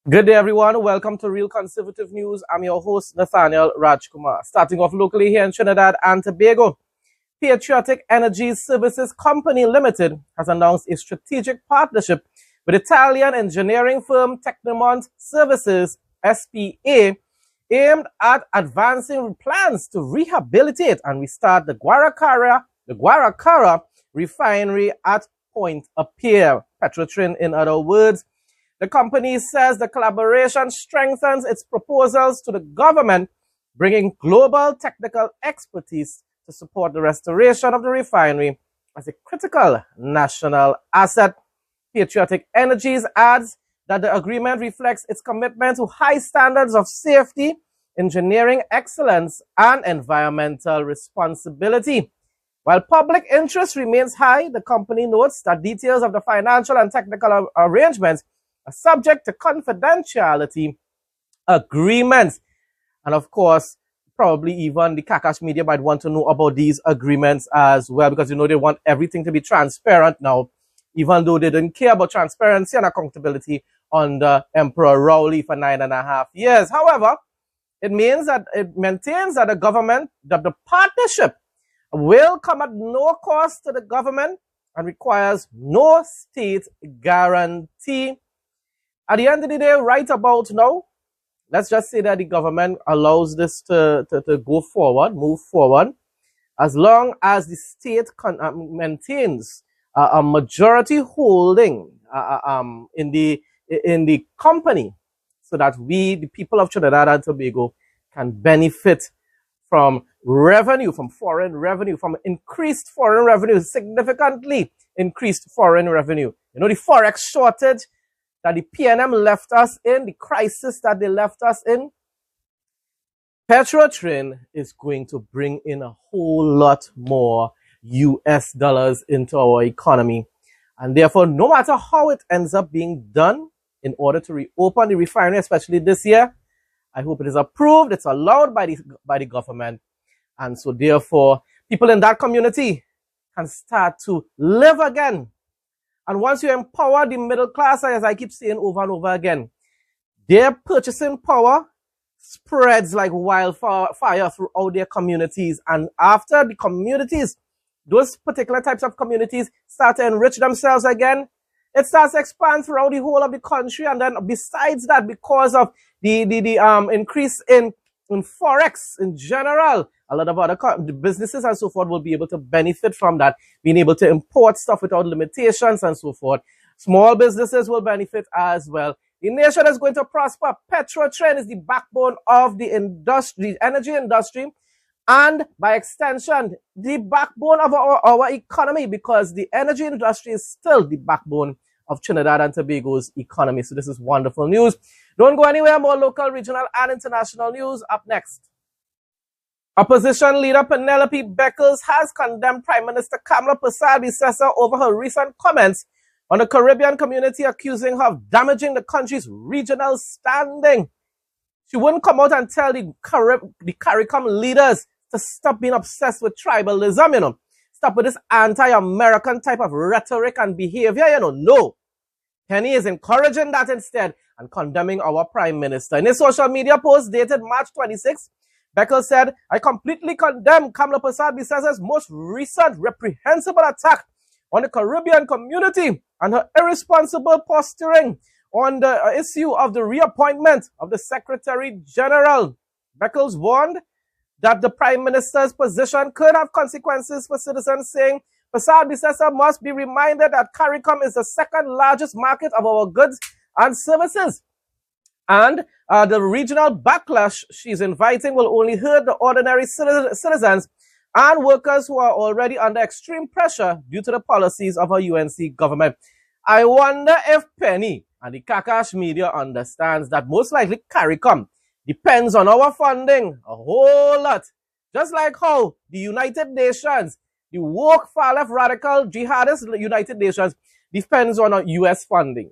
Good day, everyone. Welcome to Real Conservative News. I'm your host, Nathaniel Rajkumar. Starting off locally here in Trinidad and Tobago, Patriotic Energy Services Company Limited has announced a strategic partnership with Italian engineering firm Tecnimont Services SpA, aimed at advancing plans to rehabilitate and restart the Guaracara Refinery at Pointe-a-Pierre, Patriotic in other words. The company says the collaboration strengthens its proposals to the government, bringing global technical expertise to support the restoration of the refinery as a critical national asset. Patriotic Energies adds that the agreement reflects its commitment to high standards of safety, engineering excellence, and environmental responsibility. While public interest remains high, the company notes that details of the financial and technical arrangements are subject to confidentiality agreements. And of course, probably even the Kakash media might want to know about these agreements as well, because they want everything to be transparent now, even though they didn't care about transparency and accountability under Emperor Rowley for 9.5 years. However, it maintains that the partnership will come at no cost to the government and requires no state guarantee. At the end of the day, right about now, let's just say that the government allows this to go forward, move forward, as long as the state maintains a majority holding in the company, so that we, the people of Trinidad and Tobago, can benefit from revenue, from foreign revenue, from increased foreign revenue, significantly increased foreign revenue. You know, the forex shortage that the PNM left us in, the crisis that they left us in, Patriotic is going to bring in a whole lot more US dollars into our economy. And therefore, no matter how it ends up being done in order to reopen the refinery, especially this year, I hope it is approved, it's allowed by the government. And so therefore, people in that community can start to live again. And once you empower the middle class, as I keep saying over and over again, their purchasing power spreads like wildfire throughout their communities. And after the communities, those particular types of communities start to enrich themselves again, it starts to expand throughout the whole of the country. And then besides that, because of the increase in forex in general, a lot of other businesses and so forth will be able to benefit from that, being able to import stuff without limitations and so forth. Small businesses will benefit as well. The nation is going to prosper. Patriotic is the backbone of the industry, the energy industry, and by extension, the backbone of our economy, because the energy industry is still the backbone of Trinidad and Tobago's economy. So this is wonderful news. Don't go anywhere. More local, regional, and international news up next. Opposition leader Penelope Beckles has condemned Prime Minister Kamala Persad-Bissessar over her recent comments on the Caribbean community, accusing her of damaging the country's regional standing. She wouldn't come out and tell the CARICOM leaders to stop being obsessed with tribalism, Stop with this anti-American type of rhetoric and behavior, No. Penny is encouraging that instead and condemning our Prime Minister. In a social media post dated March 26, Beckles said, "I completely condemn Kamala Persad-Bissessar's most recent reprehensible attack on the Caribbean community and her irresponsible posturing on the issue of the reappointment of the Secretary General." Beckles warned that the Prime Minister's position could have consequences for citizens, saying, "Persad-Bissessar must be reminded that CARICOM is the second largest market of our goods and services. And the regional backlash she's inviting will only hurt the ordinary citizens and workers who are already under extreme pressure due to the policies of our UNC government." I wonder if Penny and the Kakash media understands that most likely CARICOM depends on our funding a whole lot. Just like how the United Nations, the woke, far-left, radical, jihadist United Nations depends on our US funding.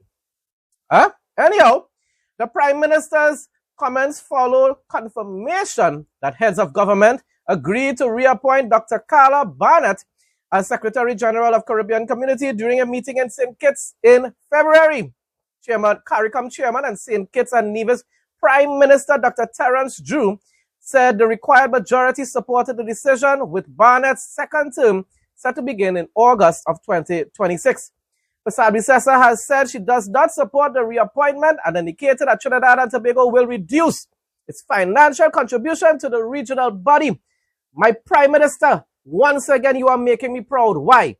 Anyhow, the Prime Minister's comments follow confirmation that heads of government agreed to reappoint Dr. Carla Barnett as Secretary General of Caribbean Community during a meeting in St. Kitts in February. Chairman, CARICOM Chairman and St. Kitts and Nevis Prime Minister Dr. Terence Drew said the required majority supported the decision, with Barnett's second term set to begin in August of 2026. Pasabi Sessa has said she does not support the reappointment and indicated that Trinidad and Tobago will reduce its financial contribution to the regional body. My Prime Minister, once again, you are making me proud. Why?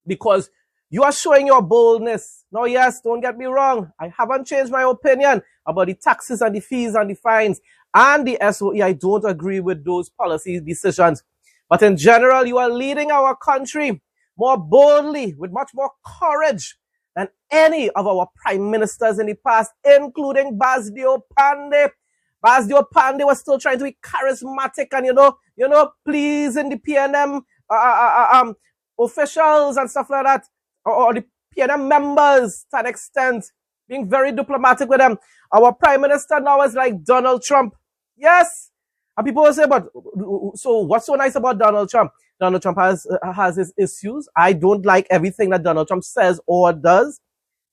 Because you are showing your boldness. Now, yes, don't get me wrong. I haven't changed my opinion about the taxes and the fees and the fines and the SOE. I don't agree with those policy decisions. But in general, you are leading our country more boldly, with much more courage than any of our prime ministers in the past, including Basdio Pandey. Basdio Pandey was still trying to be charismatic and, pleasing the PNM officials and stuff like that, or the PNM members to an extent, being very diplomatic with them. Our prime minister now is like Donald Trump. Yes. And people will say, but so what's so nice about Donald Trump? Donald Trump has his issues. I don't like everything that Donald Trump says or does.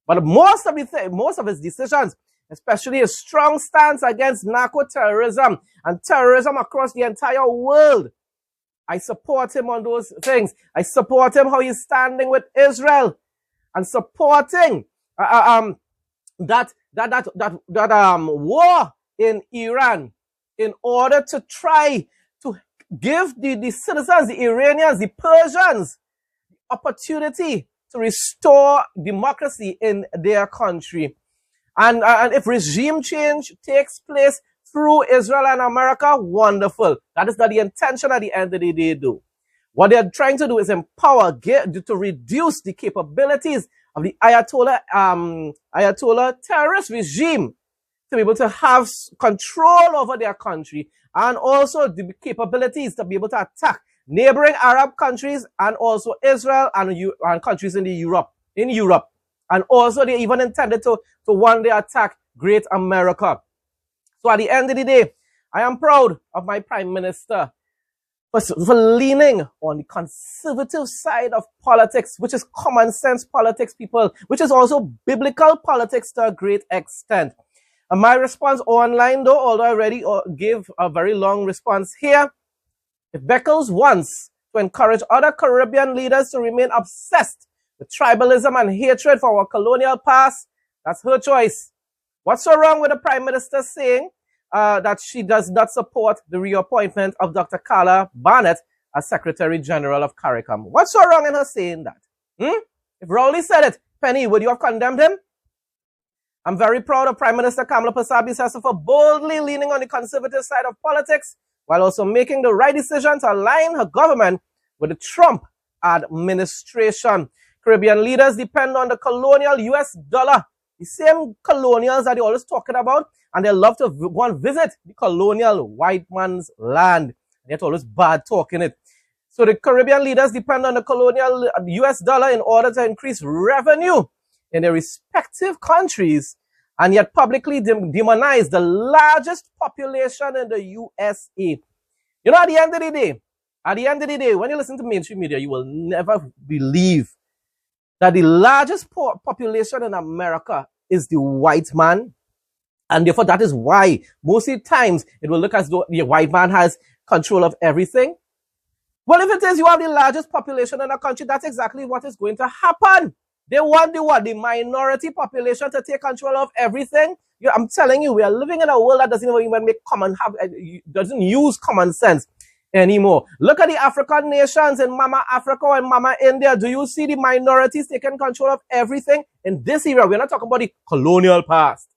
But most of his decisions, especially his strong stance against narco-terrorism and terrorism across the entire world, I support him on those things. I support him how he's standing with Israel and supporting that war in Iran in order to try to give the citizens, the Iranians, the Persians, the opportunity to restore democracy in their country. And if regime change takes place through Israel and America, wonderful. That is not the intention at the end of the day, though. What they're trying to do is empower, to reduce the capabilities of the Ayatollah terrorist regime to be able to have control over their country, and also the capabilities to be able to attack neighboring Arab countries and also Israel and countries in Europe. And also they even intended to one day attack Great America. So at the end of the day, I am proud of my Prime Minister for leaning on the conservative side of politics, which is common sense politics, people, which is also biblical politics to a great extent. And my response online, though, although I already gave a very long response here, if Beckles wants to encourage other Caribbean leaders to remain obsessed with tribalism and hatred for our colonial past, that's her choice. What's so wrong with the Prime Minister saying that she does not support the reappointment of Dr. Carla Barnett as Secretary General of CARICOM? What's so wrong in her saying that? If Rowley said it, Penny, would you have condemned him? I'm very proud of Prime Minister Kamala Pasabi Sessa for boldly leaning on the conservative side of politics, while also making the right decision to align her government with the Trump administration. Caribbean leaders depend on the colonial US dollar, the same colonials that they're always talking about, and they love to go and visit the colonial white man's land. They're always bad talking it. So the Caribbean leaders depend on the colonial US dollar in order to increase revenue in their respective countries, and yet publicly demonize the largest population in the USA. You know, at the end of the day, when you listen to mainstream media, you will never believe that the largest population in America is the white man. And therefore, that is why most of the times it will look as though the white man has control of everything. Well, if it is you have the largest population in a country, that's exactly what is going to happen. They want the minority population to take control of everything. I'm telling you, we are living in a world that doesn't even doesn't use common sense anymore. Look at the African nations in Mama Africa and Mama India. Do you see the minorities taking control of everything? In this era, we're not talking about the colonial past.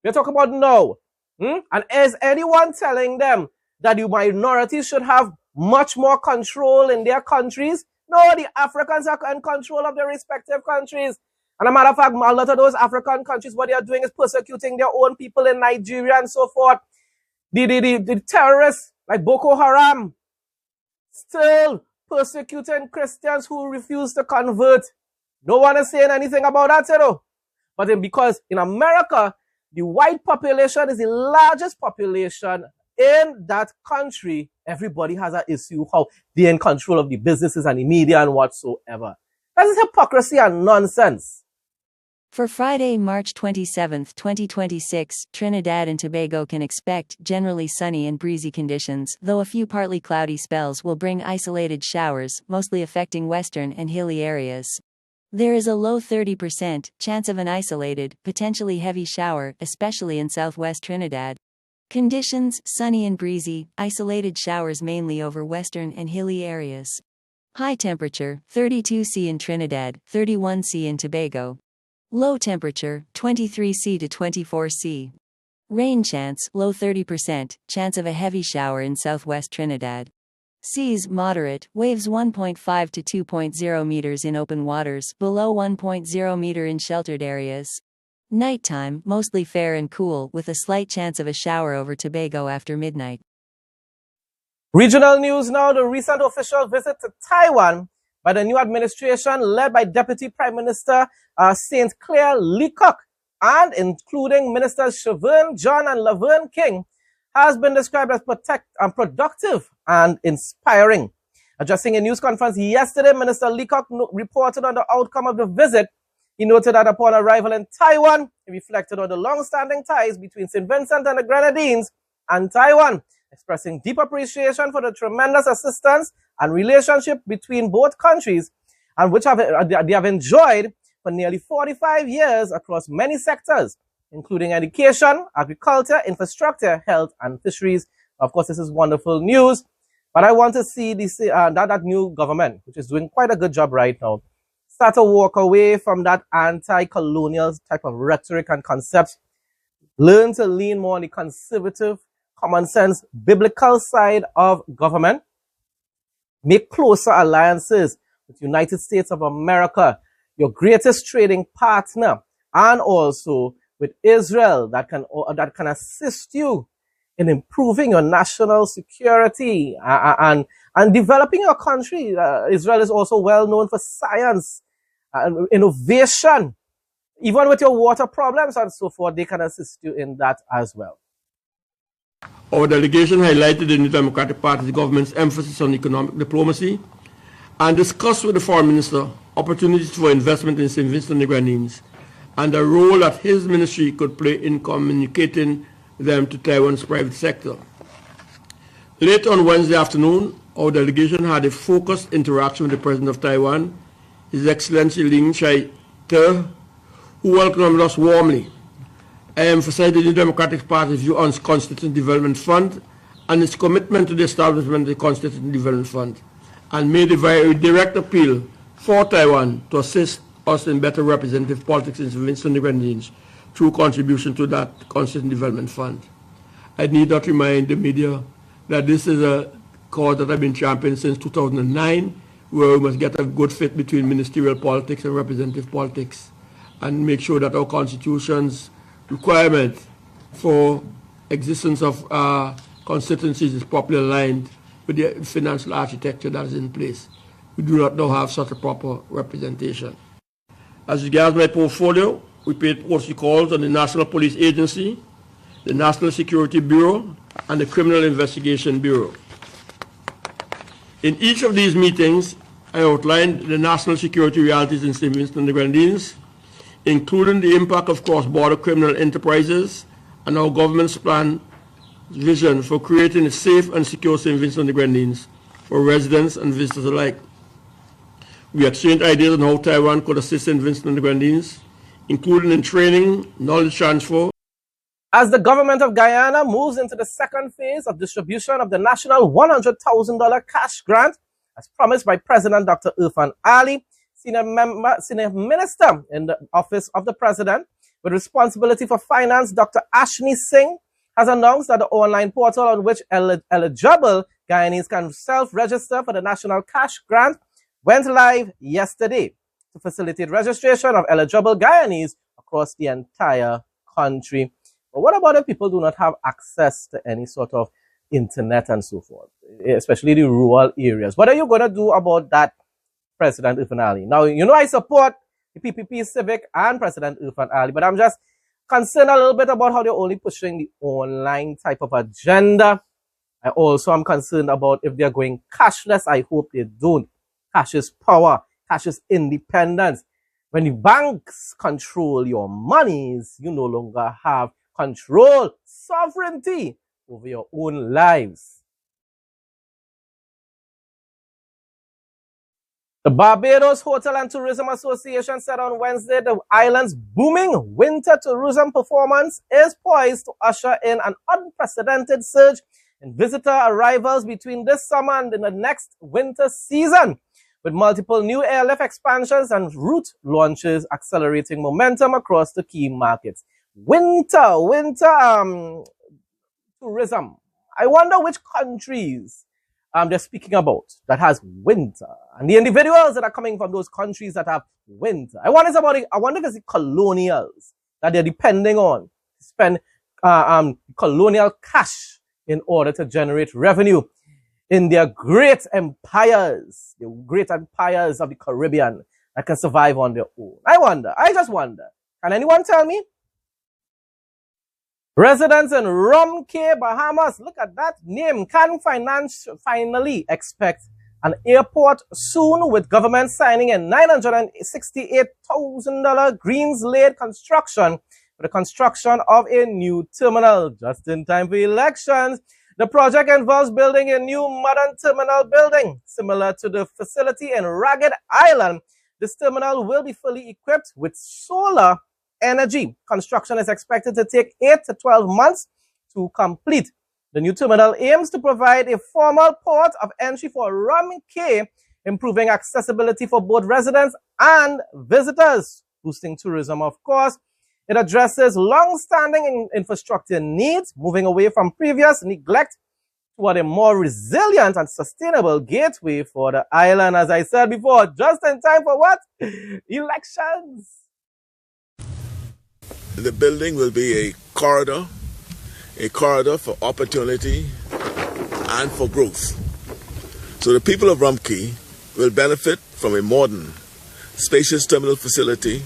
We're talking about now. And is anyone telling them that the minorities should have much more control in their countries? No, the Africans are in control of their respective countries. And a matter of fact, a lot of those African countries, what they are doing is persecuting their own people in Nigeria and so forth. The terrorists like Boko Haram still persecuting Christians who refuse to convert. No one is saying anything about that, you know. But then because in America, the white population is the largest population in that country, everybody has an issue how they're in control of the businesses and the media and whatsoever. That is hypocrisy and nonsense. For Friday, March 27, 2026, Trinidad and Tobago can expect generally sunny and breezy conditions, though a few partly cloudy spells will bring isolated showers, mostly affecting western and hilly areas. There is a low 30% chance of an isolated, potentially heavy shower, especially in southwest Trinidad. Conditions: sunny and breezy, isolated showers mainly over western and hilly areas. High temperature, 32 C in Trinidad, 31 C in Tobago. Low temperature, 23 C to 24 C. Rain chance, low 30%, chance of a heavy shower in southwest Trinidad. Seas, moderate, waves 1.5 to 2.0 meters in open waters, below 1.0 meter in sheltered areas. Nighttime, mostly fair and cool, with a slight chance of a shower over Tobago after midnight. Regional news now. The recent official visit to Taiwan by the new administration led by Deputy Prime Minister St. Clair Leacock and including Ministers Siobhan John and Laverne King has been described as productive and inspiring. Addressing a news conference yesterday, Minister Leacock reported on the outcome of the visit. He noted that upon arrival in Taiwan, he reflected on the long-standing ties between St. Vincent and the Grenadines and Taiwan, expressing deep appreciation for the tremendous assistance and relationship between both countries, and which they have enjoyed for nearly 45 years across many sectors, including education, agriculture, infrastructure, health, and fisheries. Of course, this is wonderful news, but I want to see that new government, which is doing quite a good job right now, start to walk away from that anti-colonial type of rhetoric and concepts, learn to lean more on the conservative, common sense, biblical side of government, make closer alliances with the United States of America, your greatest trading partner, and also with Israel that can assist you in improving your national security and developing your country. Israel is also well known for science and innovation. Even with your water problems and so forth, they can assist you in that as well. Our delegation highlighted the New Democratic Party's government's emphasis on economic diplomacy and discussed with the Foreign Minister opportunities for investment in St. Vincent and the Grenadines and the role that his ministry could play in communicating them to Taiwan's private sector. Late on Wednesday afternoon, our delegation had a focused interaction with the President of Taiwan, His Excellency Ling Chai-te, who welcomed us warmly. I emphasized the New Democratic Party's view on Constituent Development Fund and its commitment to the establishment of the Constituent Development Fund, and made a very direct appeal for Taiwan to assist us in better representative politics in St. Vincent and the Grenadines through contribution to that Constituent Development Fund. I need not remind the media that this is a cause that I've been championing since 2009, where we must get a good fit between ministerial politics and representative politics and make sure that our Constitution's requirement for existence of constituencies is properly aligned with the financial architecture that is in place. We do not now have such a proper representation. As regards my portfolio, we paid postal calls on the National Police Agency, the National Security Bureau, and the Criminal Investigation Bureau. In each of these meetings, I outlined the national security realities in St. Vincent and the Grenadines, including the impact of cross-border criminal enterprises and our government's plan vision for creating a safe and secure St. Vincent and the Grenadines for residents and visitors alike. We exchanged ideas on how Taiwan could assist St. Vincent and the Grenadines, including in training, knowledge transfer. As the government of Guyana moves into the second phase of distribution of the national $100,000 cash grant, as promised by President Dr. Irfan Ali, Senior Minister in the Office of the President with responsibility for finance, Dr. Ashni Singh, has announced that the online portal on which eligible Guyanese can self-register for the National Cash Grant went live yesterday to facilitate registration of eligible Guyanese across the entire country. But what about if people do not have access to any sort of internet and so forth, especially the rural areas? What are you going to do about that, President Irfan Ali? Now, you know I support the PPP Civic and President Irfan Ali, but I'm just concerned a little bit about how they're only pushing the online type of agenda. I also am concerned about if they're going cashless. I hope they don't. Cash is power. Cash is independence. When the banks control your monies, you no longer have control, sovereignty over your own lives. The Barbados Hotel and Tourism Association said on Wednesday the island's booming winter tourism performance is poised to usher in an unprecedented surge in visitor arrivals between this summer and in the next winter season, with multiple new airlift expansions and route launches accelerating momentum across the key markets. Winter tourism. I wonder which countries they're speaking about that has winter, and the individuals that are coming from those countries that have winter. I wonder if it's the colonials that they're depending on to spend colonial cash in order to generate revenue in their great empires, the great empires of the Caribbean that can survive on their own. I just wonder. Can anyone tell me? Residents in Rum Cay, Bahamas, look at that name, can finally expect an airport soon, with government signing a $968,000 greens-laid construction for the construction of a new terminal just in time for elections. The project involves building a new modern terminal building similar to the facility in Ragged Island. This terminal will be fully equipped with solar energy. Construction is expected to take 8 to 12 months to complete. The new terminal aims to provide a formal port of entry for Rum Cay, improving accessibility for both residents and visitors, boosting tourism, of course. It addresses long-standing infrastructure needs, moving away from previous neglect toward a more resilient and sustainable gateway for the island, as I said before, just in time for what? Elections. The building will be a corridor for opportunity and for growth. So the people of Rum Cay will benefit from a modern, spacious terminal facility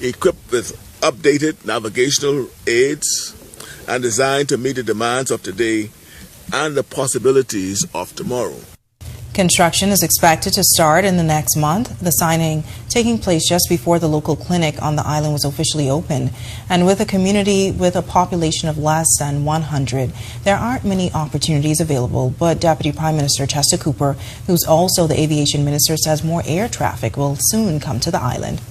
equipped with updated navigational aids and designed to meet the demands of today and the possibilities of tomorrow. Construction is expected to start in the next month, the signing taking place just before the local clinic on the island was officially opened. And with a community with a population of less than 100, there aren't many opportunities available. But Deputy Prime Minister Chester Cooper, who's also the aviation minister, says more air traffic will soon come to the island.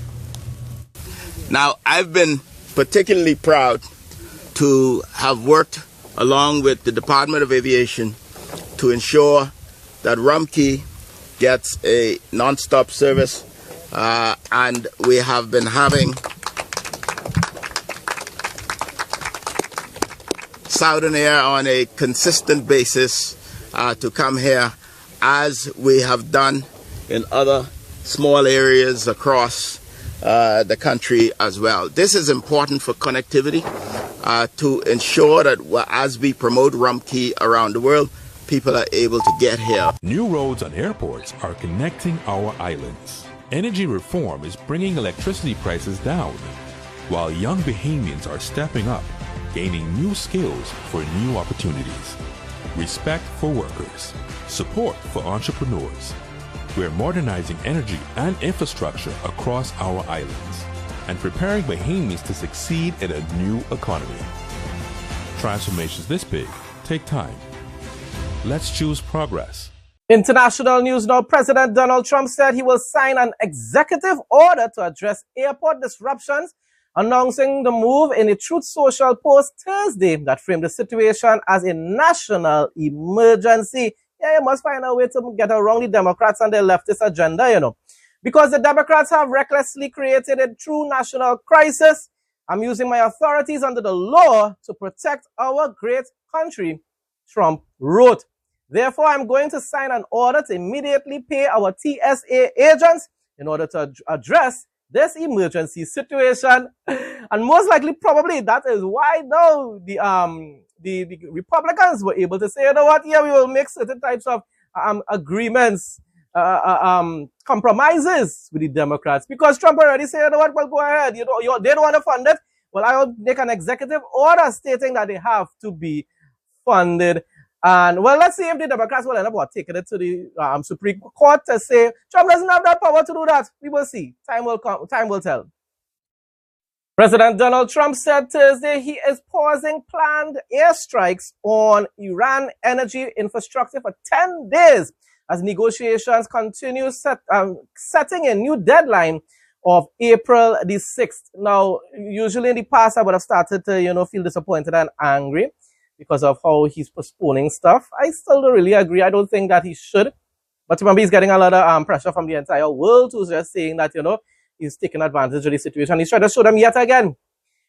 Now, I've been particularly proud to have worked along with the Department of Aviation to ensure that Rum Cay gets a non-stop service, and we have been having Southern Air on a consistent basis to come here, as we have done in other small areas across the country as well. This is important for connectivity to ensure that as we promote Rum Cay around the world, people are able to get here. New roads and airports are connecting our islands. Energy reform is bringing electricity prices down, while young Bahamians are stepping up, gaining new skills for new opportunities. Respect for workers, support for entrepreneurs. We're modernizing energy and infrastructure across our islands and preparing Bahamians to succeed in a new economy. Transformations this big take time. Let's choose progress. International news now. President Donald Trump said he will sign an executive order to address airport disruptions, announcing the move in a Truth Social post Thursday that framed the situation as a national emergency. Yeah, you must find a way to get around the Democrats and their leftist agenda, you know. Because the Democrats have recklessly created a true national crisis. I'm using my authorities under the law to protect our great country, Trump wrote. Therefore, I'm going to sign an order to immediately pay our TSA agents in order to address this emergency situation. And most likely, probably, that is why now the Republicans were able to say, you know what, yeah, we will make certain types of agreements, compromises with the Democrats. Because Trump already said, you know what, well, go ahead. They don't want to fund it. Well, I will make an executive order stating that they have to be funded. And well, let's see if the Democrats will end up taking it to the Supreme Court to say Trump doesn't have that power to do that. We will see. Time will come. Time will tell. President Donald Trump said Thursday he is pausing planned airstrikes on Iran energy infrastructure for 10 days as negotiations continue, setting a new deadline of April the 6th. Now, usually in the past, I would have started to, feel disappointed and angry because of how he's postponing stuff. I still don't really agree. I don't think that he should. But remember, he's getting a lot of pressure from the entire world who's just saying that, he's taking advantage of the situation. He's trying to show them yet again.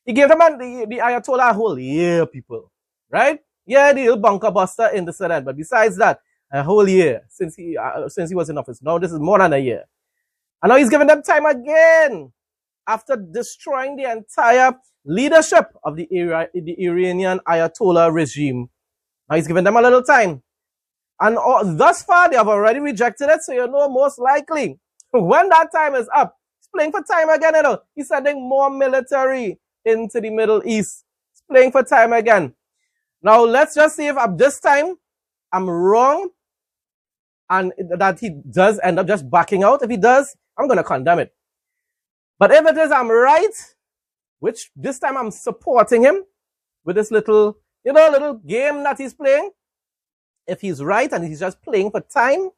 He gave them the Ayatollah a whole year, people. Right? Yeah, the bunker buster in the Senate. But besides that, a whole year since he was in office. Now this is more than a year. And now he's giving them time again after destroying the entire leadership of the Iranian Ayatollah regime. Now he's giving them a little time. And thus far, they have already rejected it. So most likely, when that time is up, he's playing for time again. He's sending more military into the Middle East. He's playing for time again. Now let's just see if this time I'm wrong and that he does end up just backing out. If he does, I'm going to condemn it. But if it is I'm right, which this time I'm supporting him with this little game that he's playing. If he's right and he's just playing for time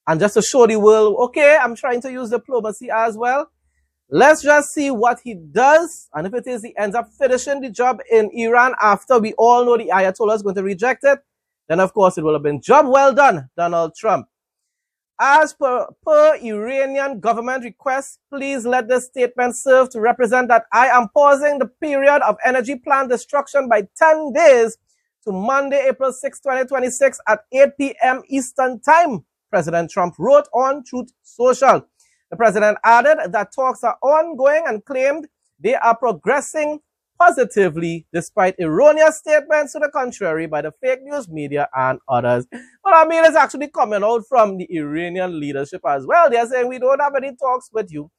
and just to show the world, okay, I'm trying to use diplomacy as well. Let's just see what he does. And if it is he ends up finishing the job in Iran after we all know the Ayatollah is going to reject it, then of course it will have been job well done, Donald Trump. As per Iranian government request, please let this statement serve to represent that I am pausing the period of energy plant destruction by 10 days to Monday, April 6, 2026 at 8 p.m. Eastern Time, President Trump wrote on Truth Social. The president added that talks are ongoing and claimed they are progressing positively despite erroneous statements to the contrary by the fake news media and others. But I mean, it's actually coming out from the Iranian leadership as well. They're saying we don't have any talks with you.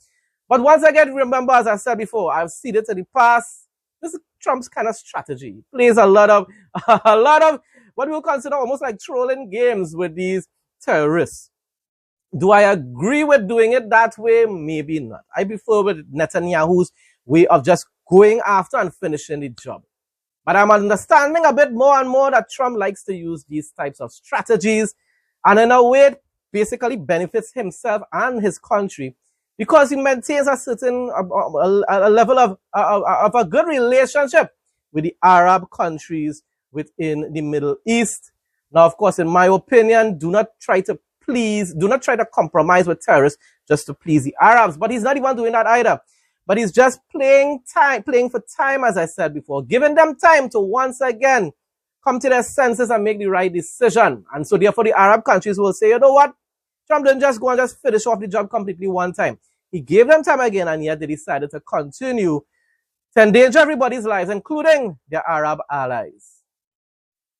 But once again, remember, as I said before, I've seen it in the past. This is Trump's kind of strategy. He plays a lot of what we would consider almost like trolling games with these terrorists. Do I agree with doing it that way? Maybe not. I prefer with Netanyahu's way of just going after and finishing the job. But I'm understanding a bit more and more that Trump likes to use these types of strategies, and in a way it basically benefits himself and his country because he maintains a certain a level of a good relationship with the Arab countries within the Middle East. Now, of course, in my opinion, do not try to compromise with terrorists just to please the Arabs. But he's not even doing that either. But he's just playing for time, as I said before, giving them time to once again come to their senses and make the right decision. And so therefore the Arab countries will say, you know what? Trump didn't just go and just finish off the job completely one time. He gave them time again, and yet they decided to continue to endanger everybody's lives, including their Arab allies.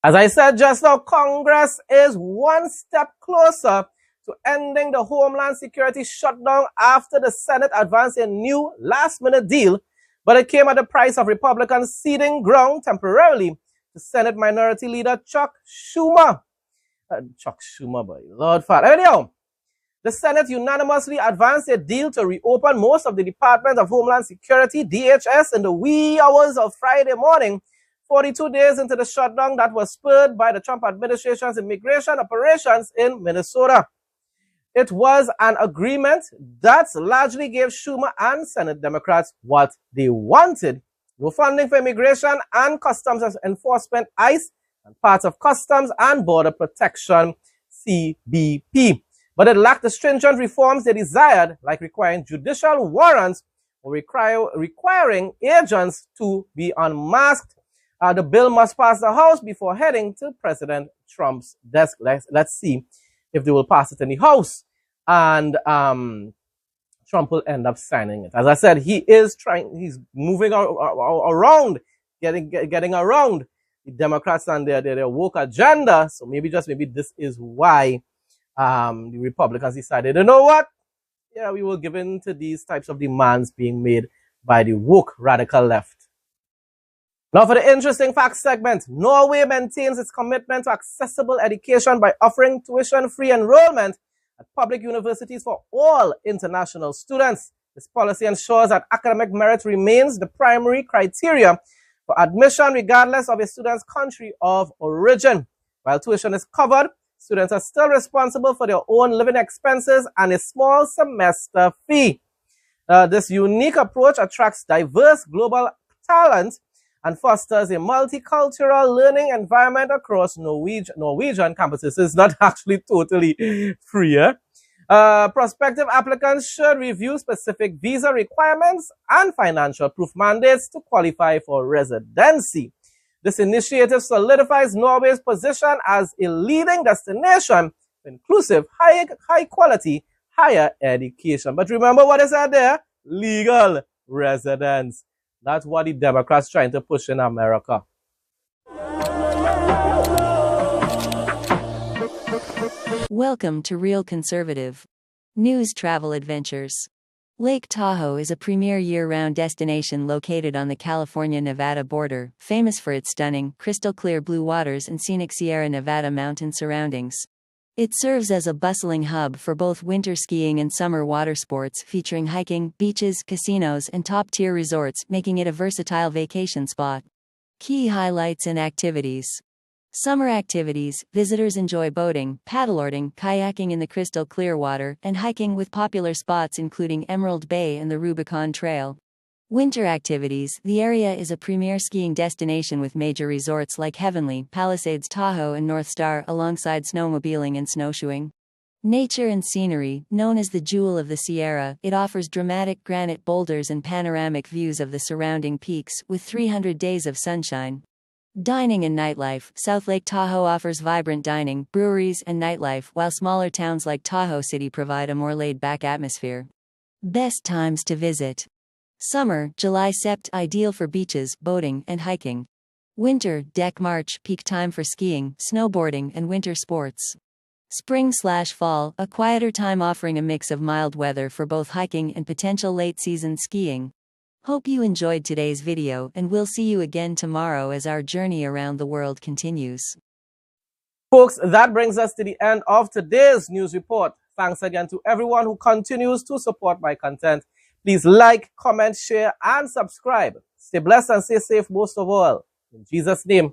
As I said just now, Congress is one step closer to ending the Homeland Security shutdown after the Senate advanced a new last-minute deal, but it came at the price of Republicans ceding ground temporarily to Senate Minority Leader Chuck Schumer. Boy, Lord Father. Anyhow, the Senate unanimously advanced a deal to reopen most of the Department of Homeland Security, DHS, in the wee hours of Friday morning, 42 days into the shutdown that was spurred by the Trump administration's immigration operations in Minnesota. It was an agreement that largely gave Schumer and Senate Democrats what they wanted. No funding for immigration and customs enforcement, ICE, and parts of Customs and Border Protection, CBP. But it lacked the stringent reforms they desired, like requiring judicial warrants or requiring agents to be unmasked. The bill must pass the House before heading to President Trump's desk. Let's see if they will pass it in the House, and Trump will end up signing it. As I said, he's moving around, getting around the Democrats and their woke agenda. So maybe this is why the Republicans decided, you know what? Yeah, we will give in to these types of demands being made by the woke radical left. Now for the interesting facts segment, Norway maintains its commitment to accessible education by offering tuition-free enrollment at public universities for all international students. This policy ensures that academic merit remains the primary criteria for admission regardless of a student's country of origin. While tuition is covered, students are still responsible for their own living expenses and a small semester fee. This unique approach attracts diverse global talent and fosters a multicultural learning environment across Norwegian campuses. It's not actually totally free. Prospective applicants should review specific visa requirements and financial proof mandates to qualify for residency. This initiative solidifies Norway's position as a leading destination for inclusive, high-quality higher education. But remember what I said there? Legal residence. That's what the Democrats trying to push in America. Welcome to Real Conservative News Travel Adventures. Lake Tahoe is a premier year-round destination located on the California-Nevada border, famous for its stunning, crystal-clear blue waters and scenic Sierra Nevada mountain surroundings. It serves as a bustling hub for both winter skiing and summer water sports, featuring hiking, beaches, casinos, and top-tier resorts, making it a versatile vacation spot. Key highlights and activities. Summer activities: visitors enjoy boating, paddleboarding, kayaking in the crystal clear water, and hiking with popular spots including Emerald Bay and the Rubicon Trail. Winter activities: the area is a premier skiing destination with major resorts like Heavenly, Palisades Tahoe and North Star, alongside snowmobiling and snowshoeing. Nature and scenery: known as the Jewel of the Sierra, it offers dramatic granite boulders and panoramic views of the surrounding peaks, with 300 days of sunshine. Dining and nightlife: South Lake Tahoe offers vibrant dining, breweries, and nightlife, while smaller towns like Tahoe City provide a more laid-back atmosphere. Best times to visit: summer, July-Sept, ideal for beaches, boating, and hiking. Winter, March, peak time for skiing, snowboarding, and winter sports. Spring/fall, a quieter time offering a mix of mild weather for both hiking and potential late-season skiing. Hope you enjoyed today's video, and we'll see you again tomorrow as our journey around the world continues. Folks, that brings us to the end of today's news report. Thanks again to everyone who continues to support my content. Please like, comment, share, and subscribe. Stay blessed and stay safe most of all. In Jesus' name.